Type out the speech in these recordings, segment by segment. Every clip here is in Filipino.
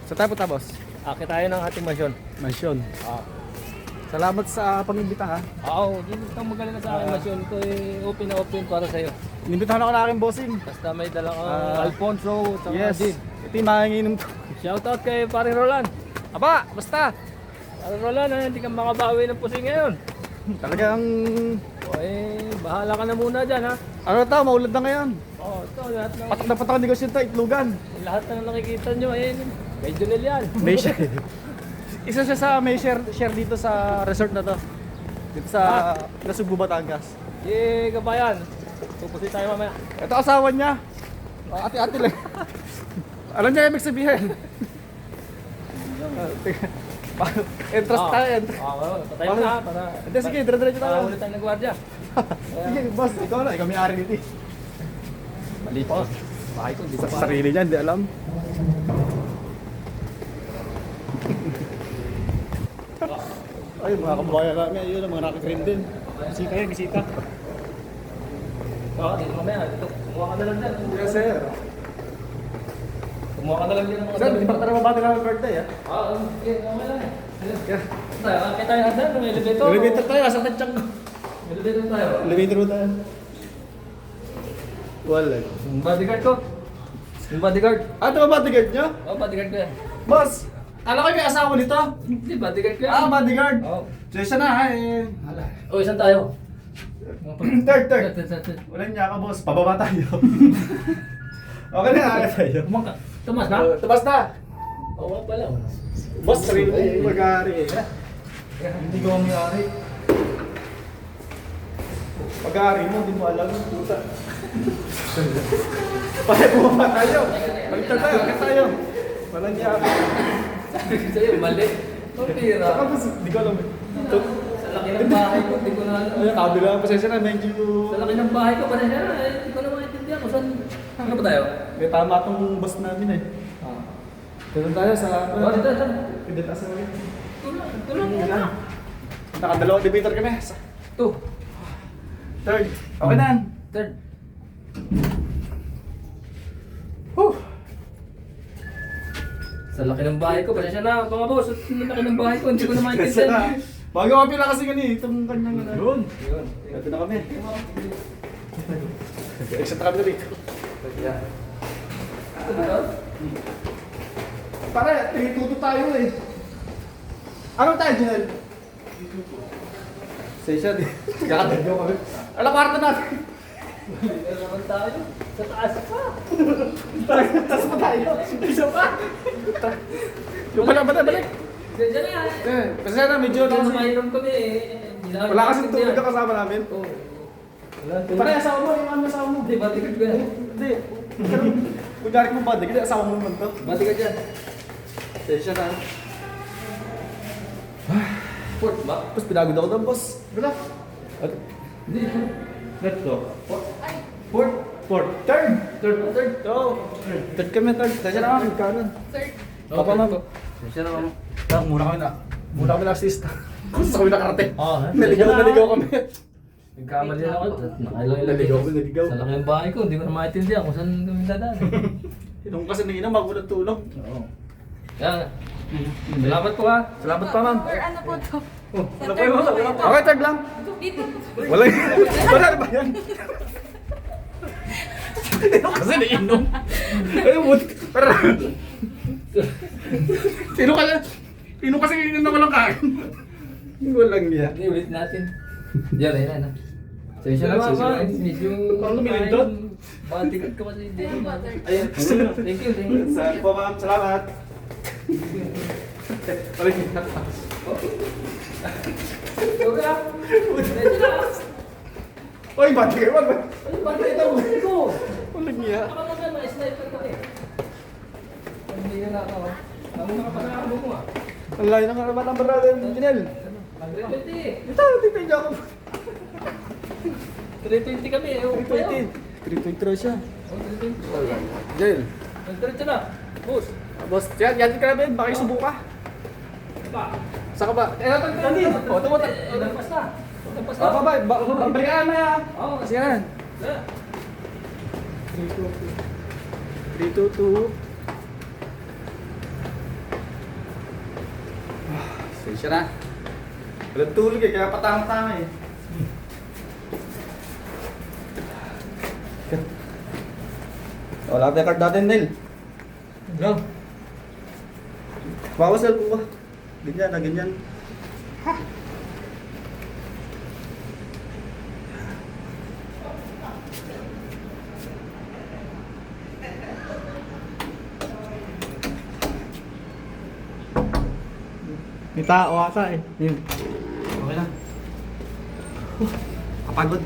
Sa tayo punta, boss? Akit tayo ng ating mansyon. Mansyon. Salamat sa pag-imbita, ha. Oo, hindi kang magaling sa akin mansyon ko open na open para sa'yo. Inimbitahan ako na aking bossing. Basta may dalang Alfonso at Yes. Din. Ito yung makanginom ko. Shoutout kay Pare Roland. Aba, basta. Pare Roland, hindi ka makabawi ng pusing ngayon. Talagang, Bahala ka na muna dyan ha. ano to, maulad na ngayon. Ito, lahat ng, Patak na patak ang negosyo ito, itlugan. lahat ng nakikita nyo, medyo nil yan. May share. Isa siya sa may share dito sa resort na to. Dito sa Nasugbu, Batangas. Kabayan, tupusin tayo mamaya. Ito asawa niya. Ate-ate lang. Alam niya ibig sabihin. Entrust tayo, entrust. Patay mo na para... Hindi, sige, dire-diretso Para tayo. ulit tayo ng gwardiya. Sige, boss, ikaw na, ikaw may-ari dito. Mali pa. Bahay ko, di Sa pa. sarili niya, hindi alam. Ay, mga kababayan namin, yun, mga nakakrem din. Bisita yan, bisita. Dito mamaya. Dito, kumuha ka na lang dyan. Yes, sir. Kumuha ka na lang dyan ng mga Sir, di pa tayo mabati namin birthday, ha? Okay lang. Yeah. Kaya tayo handa ng elevator. Elevator tayo, asa tadyang ko. Elevator tayo. Elevator mo tayo. Wala. Yung bodyguard ko. Yung bodyguard. Ito ba bodyguard niyo? Bodyguard ko yan. Boss, kala ko may asawa nito. Hindi, bodyguard ko yan. Bodyguard. Oo. Siya na, ha, eh. Saan tayo? Third. Wala niya ka, boss. Pababa tayo. Okay na, kaya tayo. Tumas na? Tabas na. Oo pala. Boss, sarili mo mag-aari eh. Hindi ko may-ari. Pag-aari mo, hindi mo alam. Puta. Pare, bumaba tayo. Baliktad tayo, akit tayo. Wala niya ako. Sa'yo, mali. Pira. Saka boss, hindi ko alam. Sa laki ng bahay ko, hindi ko na alam. Ayun, kabila ang pasensya na, medyo... Sa laki ng bahay ko, pasensya na. Hindi ko na maintindihan kung saan. Ano ba tayo? May tama itong boss namin eh. Doon tayo sa... Dito. Pindit asa ulit. Tulong mo na. Nakadalawang elevator kami. Third. Okay na. Third. Whew. Sa laki ng bahay ko, pasensya na mga boss. Sa laki ng bahay ko, hindi ko na Kasi na. maintindihan. Bago kami pila kasi ganito, itong kanyang... Yun. Ito na kami. Exit na kami na dito. Pare, 3-2 tayo eh. Ano tayo, Junel? 3-2. Sesya di. Kakatagyo kami. Alam, kwarto natin. Hindi naman tayo. Sa taas pa. Taas pa tayo. Isa pa. Yung pala, balik. Diyan na. Kasi na, medyo Kung kasi... mayroon kami Wala kasing tulog ka kasama namin. Oo. Pare, asawa mo, yung ano asawa mo. Hindi, batikad ko yan. Hindi. Kunyari mo ba, hindi asawa mo naman to. Batikad yan. Sesya na. Port ba? Tapos pinagod ako doon, boss. Wala. Hindi. Let's go. Port. Third. Third. Oo. Third kami, third. Sesya na kami, kanan. Papa, ma'am. Siya naman. Muna kami na-assist. Gusto kami nakarating. Naligaw Naligaw kami. Nagkamali ako. Naligaw. Sa laki ng bahay ko, hindi ko na maintindihan kung saan kami dadaan. Nung kasi nang ina, magulang tulong. Oo. Yan. Salamat po ha. Salamat pa, ma'am. Or ano po to? Wala pa yun, wala pa. Okay, third lang. Dito. Wala yun. Wala na ba yan? Kasi nainom. Ay, buti. Pero... Sino kasi inom na walang kain? Walang niya. Hindi, ulit natin. Yan, ayun na. Sensya na Sensya mga na. medyo... Parang lumilindot. Batikat ka kasi hindi. Ayan. Thank you. Saan po, ma'am? Salamat. Balik. Okay lang. Medyo na. Oy, bati kayo. Wag ba? Ay, bakit ito? Hindi ko. Walang niya. Ako naman, may sniper ka eh. Hindi na ako. Ako nakapanakabo mo ah. Ang layo ng karabat ng brother, Janel. 320. Ito, titay niya ako. 320 kami. 320. 320 raw siya. Oh, 320. Jail. Nagdiretso na. Boss. Boss, yan ka namin. Baka isubo ka. Pa. Saka ba? Eh, tandi. O, tumata. Lampas na. Lampas na. Balikaan na yan. Oo. Kasi yan. Yeah. 322. Sensya na. Walang tulog eh, kaya patama-tama eh. Wala tayong card natin, Neil. No. Bawas na po ba? Ganyan na, ganyan. May tao ata eh. Yun. Okay na. Kapagod.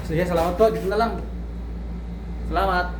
Sige, salamat po. Dito na lang. Salamat.